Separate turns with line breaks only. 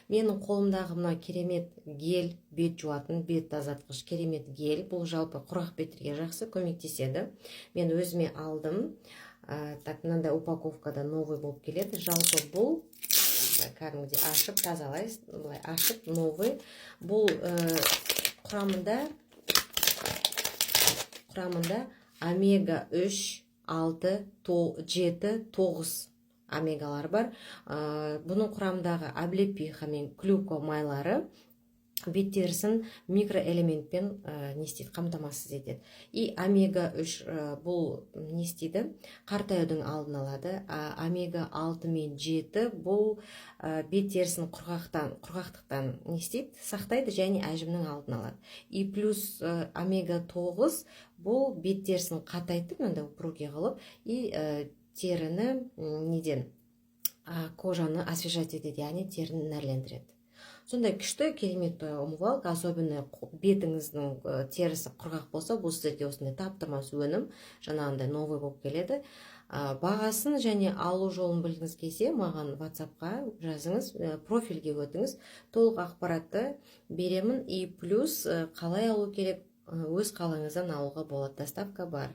Менің қолымдағы мына керемет гель, бет жуатын, бет тазартқыш керемет гель. Бұл жалпы құрғақ беттерге жақсы көмектеседі. Мен өзіме алдым. Так, мынандай упаковкада новый болып келеді. Жалпы бұл кәдімгідей ашып тазалайсыз, былай ашып новый. Бұл құрамында омега 3, 6, 7, 9 омегалар бар. Бұның құрамындағы облепиха мен клюква майлары бет терісін микроэлементпен не істейді, қамтамасыз етеді. И омега 3 бұл не істейді, қартаюдың алдын алады. Омега 6 мен 7 бұл бет терісін құрғақтықтан не істейді, сақтайды және әжімнің алдын алады. И плюс омега 9 бұл бет терісін қатайтып, мындай упругий қылып, и теріні неден, кожаны освежать етеді, яғни теріні нәрлендіреді. Сондай күшті керемет умывалка, особенно бетіңіздің терісі құрғақ болса, бұл сіздерге осындай таптырмас өнім, жаңағындай новый болып келеді. Бағасын және алу жолын білгіңіз келсе, маған WhatsApp-қа жазыңыз, профильге өтіңіз, толық ақпаратты беремін. И плюс қалай алу керек, өз қалаңыздан алуға болады, доставка бар.